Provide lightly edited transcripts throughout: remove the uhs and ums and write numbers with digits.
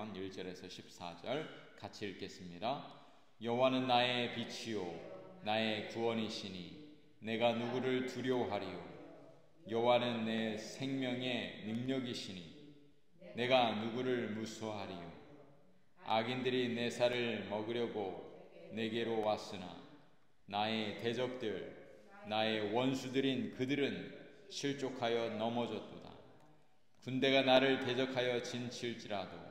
시편 1절에서 14절 같이 읽겠습니다. 여호와는 나의 빛이요 나의 구원이시니 내가 누구를 두려워하리요. 여호와는 내 생명의 능력이시니 내가 누구를 무서워하리요. 악인들이 내 살을 먹으려고 내게로 왔으나 나의 대적들 나의 원수들인 그들은 실족하여 넘어졌도다. 군대가 나를 대적하여 진칠지라도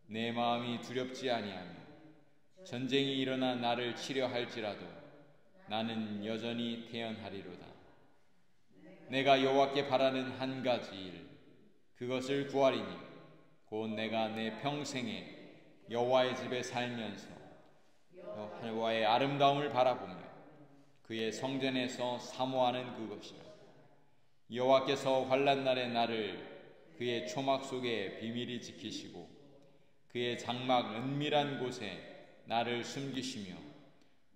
내 마음이 두렵지 아니하며 전쟁이 일어나 나를 치려 할지라도 나는 여전히 태연하리로다. 내가 여호와께 바라는 한 가지 일 그것을 구하리니 곧 내가 내 평생에 여호와의 집에 살면서 여호와의 아름다움을 바라보며 그의 성전에서 사모하는 그것이라. 여호와께서 환난 날에 나를 그의 초막 속에 비밀히 지키시고 그의 장막 은밀한 곳에 나를 숨기시며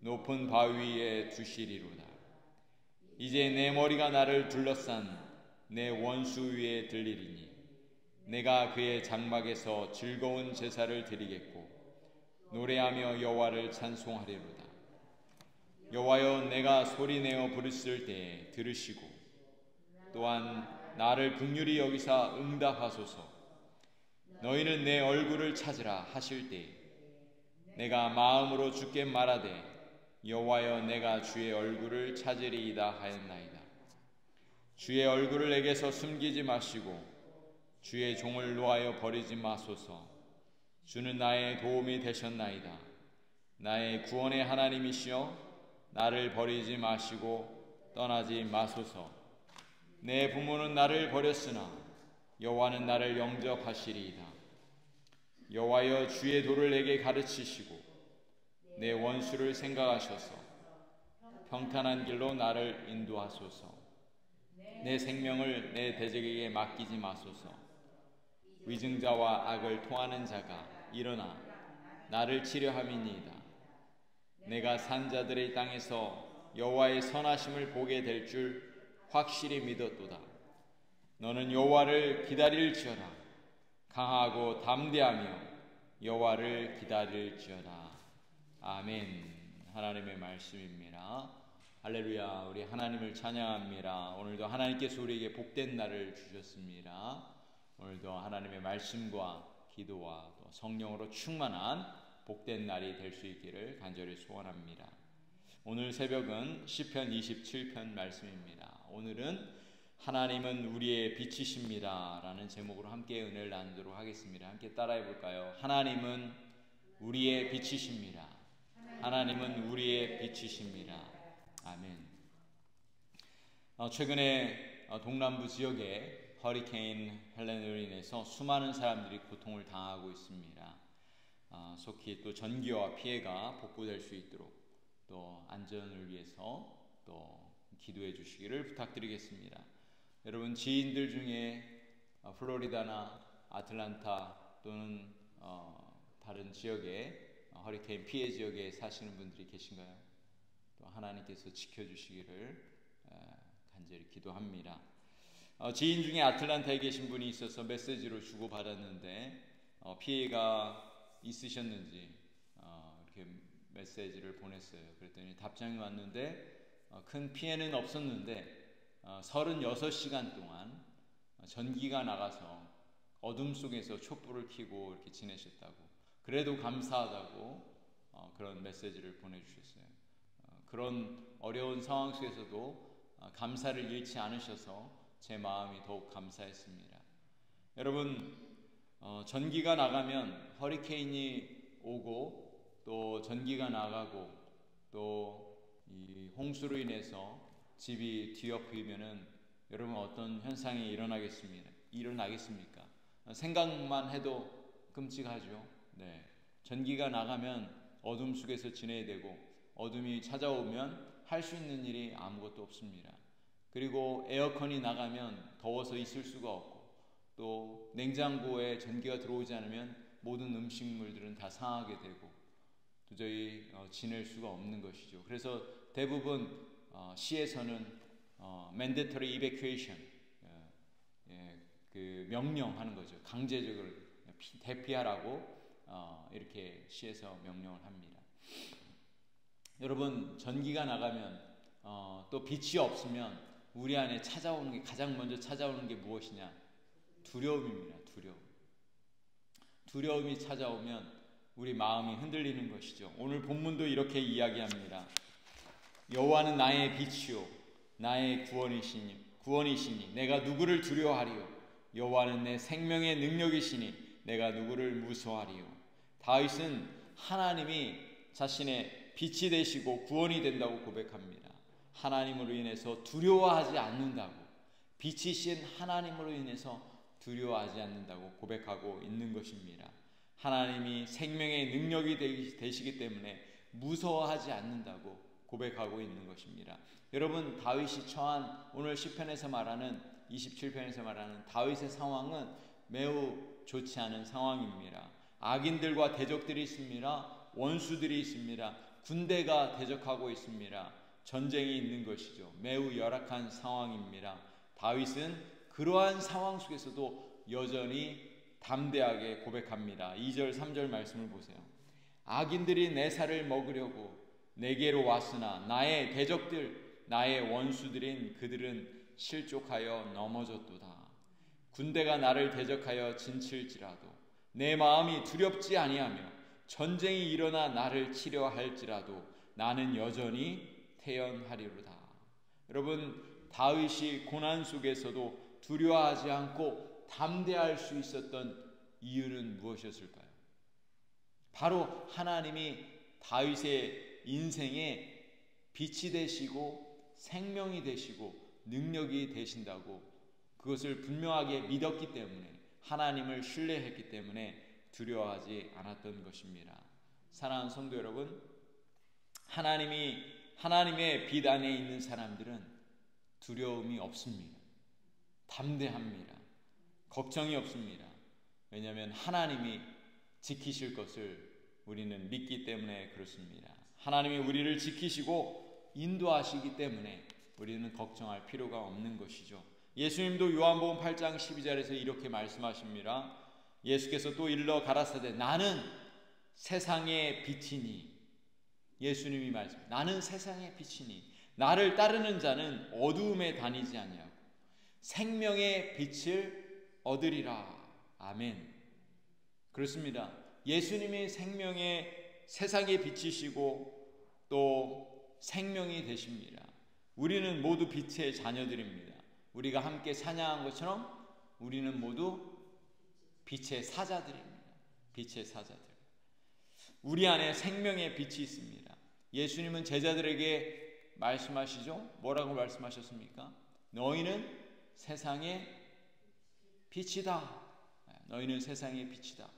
높은 바위 위에 두시리로다. 이제 내 머리가 나를 둘러싼 내 원수 위에 들리리니 내가 그의 장막에서 즐거운 제사를 드리겠고 노래하며 여호와를 찬송하리로다. 여호와여, 내가 소리내어 부르실 때에 들으시고 또한 나를 긍휼히 여기사 응답하소서. 너희는 내 얼굴을 찾으라 하실 때에 내가 마음으로 주께 말하되 여호와여, 내가 주의 얼굴을 찾으리이다 하였나이다. 주의 얼굴을 내게서 숨기지 마시고 주의 종을 놓아여 버리지 마소서. 주는 나의 도움이 되셨나이다. 나의 구원의 하나님이시여, 나를 버리지 마시고 떠나지 마소서. 내 부모는 나를 버렸으나 여호와는 나를 영접하시리이다. 여호와여, 주의 도를 내게 가르치시고 내 원수를 생각하셔서 평탄한 길로 나를 인도하소서. 내 생명을 내 대적에게 맡기지 마소서. 위증자와 악을 통하는 자가 일어나 나를 치려함이니이다. 내가 산자들의 땅에서 여호와의 선하심을 보게 될 줄 확실히 믿었도다. 너는 여호와를 기다릴지어다. 강하고 담대하며 여호와를 기다릴지어다. 아멘. 하나님의 말씀입니다. 할렐루야. 우리 하나님을 찬양합니다. 오늘도 하나님께서 우리에게 복된 날을 주셨습니다. 오늘도 하나님의 말씀과 기도와 또 성령으로 충만한 복된 날이 될 수 있기를 간절히 소원합니다. 오늘 새벽은 시편 27편 말씀입니다. 오늘은 하나님은 우리의 빛이십니다 라는 제목으로 함께 은혜를 나누도록 하겠습니다. 함께 따라해 볼까요? 하나님은 우리의 빛이십니다. 하나님은 우리의 빛이십니다. 아멘. 최근에 동남부 지역에 허리케인 헬렌으로 인해서 수많은 사람들이 고통을 당하고 있습니다. 속히 또 전기와 피해가 복구될 수 있도록 또 안전을 위해서 또 기도해 주시기를 부탁드리겠습니다. 여러분, 지인들 중에 플로리다나 아틀란타 또는 다른 지역에 허리케인 피해 지역에 사시는 분들이 계신가요? 또 하나님께서 지켜주시기를 간절히 기도합니다. 지인 중에 아틀란타에 계신 분이 있어서 메시지로 주고받았는데 피해가 있으셨는지 이렇게 메시지를 보냈어요. 그랬더니 답장이 왔는데 큰 피해는 없었는데 36시간 동안 전기가 나가서 어둠 속에서 촛불을 켜고 이렇게 지내셨다고, 그래도 감사하다고 그런 메시지를 보내주셨어요. 그런 어려운 상황 속에서도 감사를 잃지 않으셔서 제 마음이 더욱 감사했습니다. 여러분, 전기가 나가면 허리케인이 오고 또 전기가 나가고 또 이 홍수로 인해서 집이 뒤엎이면은 여러분 어떤 현상이 일어나겠습니까? 생각만 해도 끔찍하죠. 네. 전기가 나가면 어둠 속에서 지내야 되고 어둠이 찾아오면 할 수 있는 일이 아무것도 없습니다. 그리고 에어컨이 나가면 더워서 있을 수가 없고 또 냉장고에 전기가 들어오지 않으면 모든 음식물들은 다 상하게 되고 도저히 지낼 수가 없는 것이죠. 그래서 대부분 시에서는 mandatory evacuation, 그 명령하는 거죠. 강제적으로 대피하라고 이렇게 시에서 명령을 합니다. 여러분, 전기가 나가면 또 빛이 없으면 우리 안에 찾아오는 게, 가장 먼저 찾아오는 게 무엇이냐? 두려움입니다. 두려움이 찾아오면 우리 마음이 흔들리는 것이죠. 오늘 본문도 이렇게 이야기합니다. 여호와는 나의 빛이요 나의 구원이시니 내가 누구를 두려워하리요? 여호와는 내 생명의 능력이시니 내가 누구를 무서워하리요? 다윗은 하나님이 자신의 빛이 되시고 구원이 된다고 고백합니다. 하나님으로 인해서 두려워하지 않는다고, 빛이신 하나님으로 인해서 두려워하지 않는다고 고백하고 있는 것입니다. 하나님이 생명의 능력이 되시기 때문에 무서워하지 않는다고 고백하고 있는 것입니다. 여러분, 다윗이 처한 오늘 시편에서 말하는 27편에서 말하는 다윗의 상황은 매우 좋지 않은 상황입니다. 악인들과 대적들이 있습니다. 원수들이 있습니다. 군대가 대적하고 있습니다. 전쟁이 있는 것이죠. 매우 열악한 상황입니다. 다윗은 그러한 상황 속에서도 여전히 담대하게 고백합니다. 2절 3절 말씀을 보세요. 악인들이 내 살을 먹으려고 내게로 왔으나 나의 대적들, 나의 원수들인 그들은 실족하여 넘어졌도다. 군대가 나를 대적하여 진칠지라도 내 마음이 두렵지 아니하며 전쟁이 일어나 나를 치려 할지라도 나는 여전히 태연하리로다. 여러분, 다윗이 고난 속에서도 두려워하지 않고 담대할 수 있었던 이유는 무엇이었을까요? 바로 하나님이 다윗의 인생에 빛이 되시고 생명이 되시고 능력이 되신다고 그것을 분명하게 믿었기 때문에, 하나님을 신뢰했기 때문에 두려워하지 않았던 것입니다. 사랑하는 성도 여러분, 하나님의 빛 안에 있는 사람들은 두려움이 없습니다. 담대합니다. 걱정이 없습니다. 왜냐하면 하나님이 지키실 것을 우리는 믿기 때문에 그렇습니다. 하나님이 우리를 지키시고 인도하시기 때문에 우리는 걱정할 필요가 없는 것이죠. 예수님도 요한복음 8장 12절에서 이렇게 말씀하십니다. 예수께서 또 일러 가라사대 나는 세상의 빛이니, 예수님이 말씀합니다. 나는 세상의 빛이니 나를 따르는 자는 어두움에 다니지 아니하고 생명의 빛을 얻으리라. 아멘. 그렇습니다. 예수님이 세상의 빛이시고 또 생명이 되십니다. 우리는 모두 빛의 자녀들입니다. 우리가 함께 찬양한 것처럼 우리는 모두 빛의 사자들입니다. 빛의 사자들. 우리 안에 생명의 빛이 있습니다. 예수님은 제자들에게 말씀하시죠? 뭐라고 말씀하셨습니까? 너희는 세상의 빛이다. 너희는 세상의 빛이다.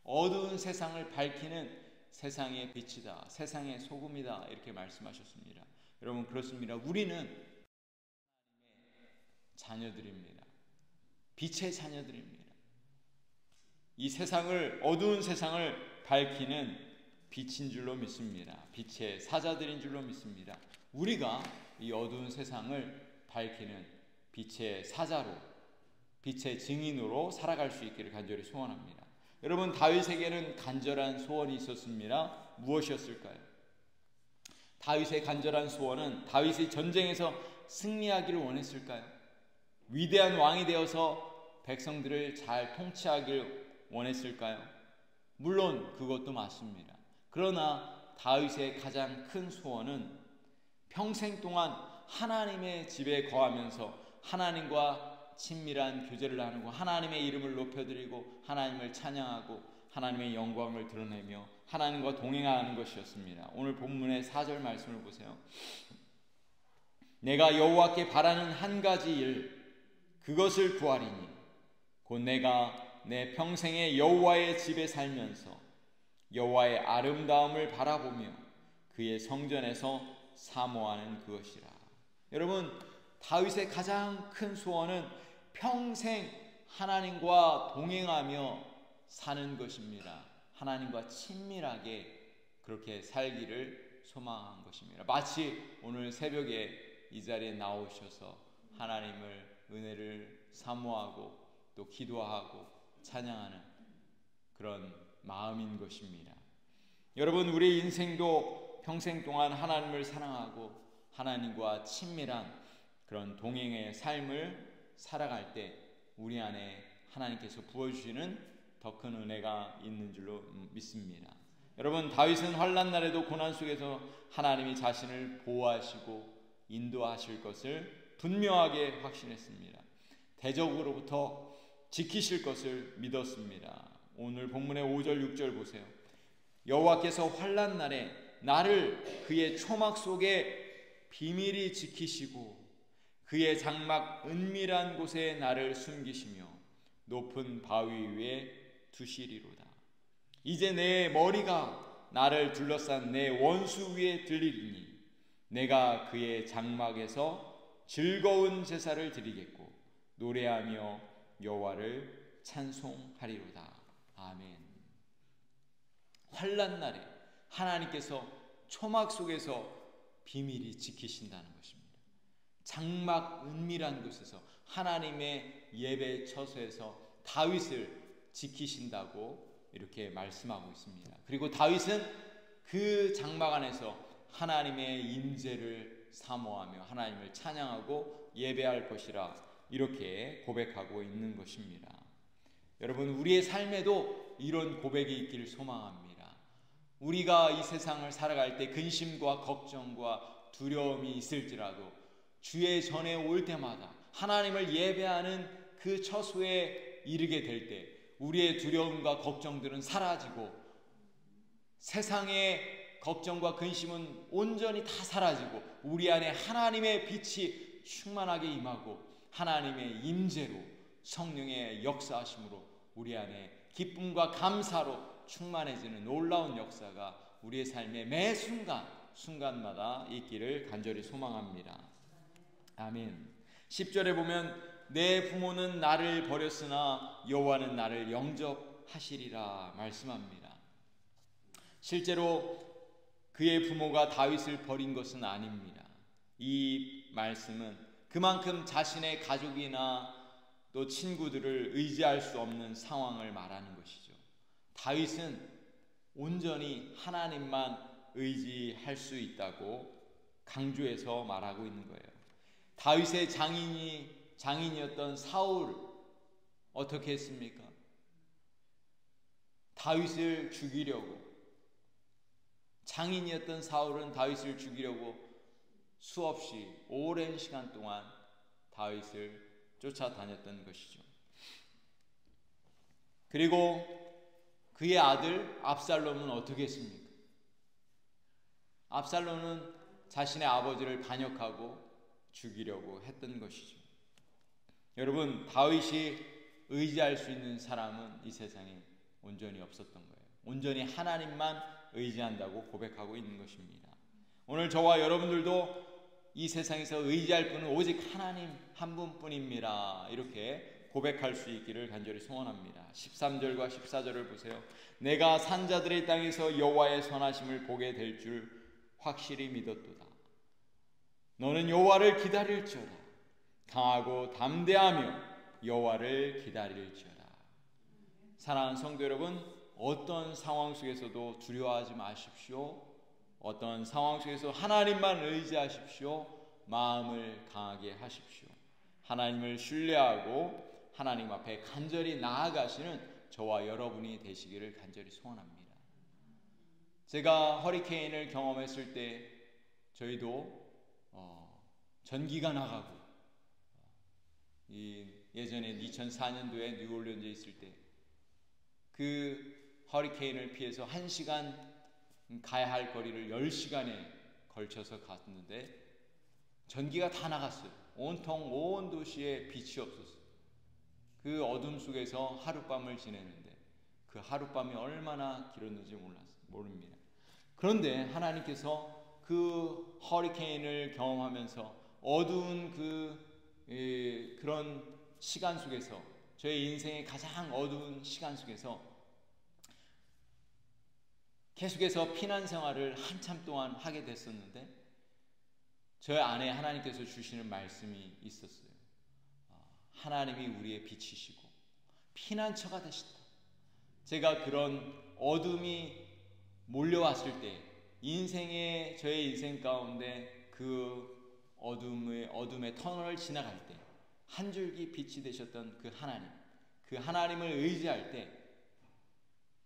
어두운 세상을 밝히는 세상의 빛이다. 세상의 소금이다. 이렇게 말씀하셨습니다. 여러분, 그렇습니다. 우리는 하나님의 자녀들입니다. 빛의 자녀들입니다. 이 세상을, 어두운 세상을 밝히는 빛인 줄로 믿습니다. 빛의 사자들인 줄로 믿습니다. 우리가 이 어두운 세상을 밝히는 빛의 사자로, 빛의 증인으로 살아갈 수 있기를 간절히 소원합니다. 여러분, 다윗에게는 간절한 소원이 있었습니다. 무엇이었을까요? 다윗의 간절한 소원은 다윗이 전쟁에서 승리하기를 원했을까요? 위대한 왕이 되어서 백성들을 잘 통치하기를 원했을까요? 물론 그것도 맞습니다. 그러나 다윗의 가장 큰 소원은 평생 동안 하나님의 집에 거하면서 하나님과 친밀한 교제를 나누고 하나님의 이름을 높여드리고 하나님을 찬양하고 하나님의 영광을 드러내며 하나님과 동행하는 것이었습니다. 오늘 본문의 4절 말씀을 보세요. 내가 여호와께 바라는 한 가지 일, 그것을 구하리니 곧 내가 내 평생에 여호와의 집에 살면서 여호와의 아름다움을 바라보며 그의 성전에서 사모하는 그것이라. 여러분, 다윗의 가장 큰 소원은 평생 하나님과 동행하며 사는 것입니다. 하나님과 친밀하게 그렇게 살기를 소망한 것입니다. 마치 오늘 새벽에 이 자리에 나오셔서 하나님을, 은혜를 사모하고 또 기도하고 찬양하는 그런 마음인 것입니다. 여러분, 우리 인생도 평생 동안 하나님을 사랑하고 하나님과 친밀한 그런 동행의 삶을 살아갈 때 우리 안에 하나님께서 부어주시는 더 큰 은혜가 있는 줄로 믿습니다. 여러분, 다윗은 환난 날에도 고난 속에서 하나님이 자신을 보호하시고 인도하실 것을 분명하게 확신했습니다. 대적으로부터 지키실 것을 믿었습니다. 오늘 본문의 5절 6절 보세요. 여호와께서 환난 날에 나를 그의 초막 속에 비밀히 지키시고 그의 장막 은밀한 곳에 나를 숨기시며 높은 바위 위에 두시리로다. 이제 내 머리가 나를 둘러싼 내 원수 위에 들리리니 내가 그의 장막에서 즐거운 제사를 드리겠고 노래하며 여호와를 찬송하리로다. 아멘. 환난 날에 하나님께서 초막 속에서 비밀히 지키신다는 것입니다. 장막 은밀한 곳에서 하나님의 예배 처소에서 다윗을 지키신다고 이렇게 말씀하고 있습니다. 그리고 다윗은 그 장막 안에서 하나님의 임재를 사모하며 하나님을 찬양하고 예배할 것이라 이렇게 고백하고 있는 것입니다. 여러분, 우리의 삶에도 이런 고백이 있기를 소망합니다. 우리가 이 세상을 살아갈 때 근심과 걱정과 두려움이 있을지라도 주의 전에 올 때마다 하나님을 예배하는 그 처소에 이르게 될 때 우리의 두려움과 걱정들은 사라지고 세상의 걱정과 근심은 온전히 다 사라지고 우리 안에 하나님의 빛이 충만하게 임하고 하나님의 임재로 성령의 역사하심으로 우리 안에 기쁨과 감사로 충만해지는 놀라운 역사가 우리의 삶의 매 순간마다 있기를 간절히 소망합니다. 아멘. 10절에 보면 내 부모는 나를 버렸으나 여호와는 나를 영접하시리라 말씀합니다. 실제로 그의 부모가 다윗을 버린 것은 아닙니다. 이 말씀은 그만큼 자신의 가족이나 또 친구들을 의지할 수 없는 상황을 말하는 것이죠. 다윗은 온전히 하나님만 의지할 수 있다고 강조해서 말하고 있는 거예요. 다윗의 장인이었던 사울 어떻게 했습니까? 다윗을 죽이려고, 장인이었던 사울은 다윗을 죽이려고 수없이 오랜 시간 동안 다윗을 쫓아다녔던 것이죠. 그리고 그의 아들 압살롬은 어떻게 했습니까? 압살롬은 자신의 아버지를 반역하고 죽이려고 했던 것이죠. 여러분, 다윗이 의지할 수 있는 사람은 이 세상에 온전히 없었던 거예요. 온전히 하나님만 의지한다고 고백하고 있는 것입니다. 오늘 저와 여러분들도 이 세상에서 의지할 분은 오직 하나님 한 분뿐입니다. 이렇게 고백할 수 있기를 간절히 소원합니다. 13절과 14절을 보세요. 내가 산자들의 땅에서 여호와의 선하심을 보게 될 줄 확실히 믿었도다. 너는 여호와를 기다릴지어다. 강하고 담대하며 여호와를 기다릴지어다. 사랑하는 성도 여러분, 어떤 상황 속에서도 두려워하지 마십시오. 어떤 상황 속에서 하나님만 의지하십시오. 마음을 강하게 하십시오. 하나님을 신뢰하고 하나님 앞에 간절히 나아가시는 저와 여러분이 되시기를 간절히 소원합니다. 제가 허리케인을 경험했을 때 저희도 전기가 나가고 예전에 2004년도에 뉴올리언즈에 있을 때 그 허리케인을 피해서 1시간 가야 할 거리를 10시간에 걸쳐서 갔는데 전기가 다 나갔어요. 온통 온 도시에 빛이 없었어요. 그 어둠 속에서 하룻밤을 지내는데 그 하룻밤이 얼마나 길었는지 모릅니다. 그런데 하나님께서 그 허리케인을 경험하면서 어두운 그런 시간 속에서 저의 인생의 가장 어두운 시간 속에서 계속해서 피난 생활을 한참 동안 하게 됐었는데 저의 안에 하나님께서 주시는 말씀이 있었어요. 하나님이 우리의 빛이시고 피난처가 되신다. 제가 그런 어둠이 몰려왔을 때 저의 인생 가운데 그 어둠의 터널을 지나갈 때 한 줄기 빛이 되셨던 그 하나님을 의지할 때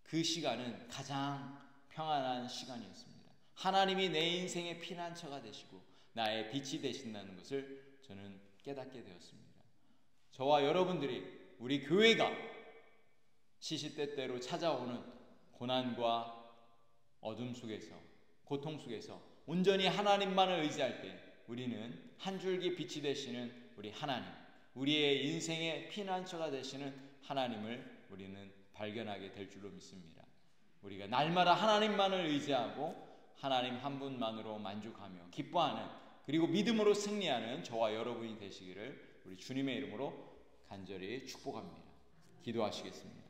그 시간은 가장 평안한 시간이었습니다. 하나님이 내 인생의 피난처가 되시고 나의 빛이 되신다는 것을 저는 깨닫게 되었습니다. 저와 여러분들이 우리 교회가 시시때때로 찾아오는 고난과 어둠 속에서, 고통 속에서 온전히 하나님만을 의지할 때 우리는 한 줄기 빛이 되시는 우리 하나님, 우리의 인생의 피난처가 되시는 하나님을 우리는 발견하게 될 줄로 믿습니다. 우리가 날마다 하나님만을 의지하고 하나님 한 분만으로 만족하며 기뻐하는, 그리고 믿음으로 승리하는 저와 여러분이 되시기를 우리 주님의 이름으로 간절히 축복합니다. 기도하시겠습니다.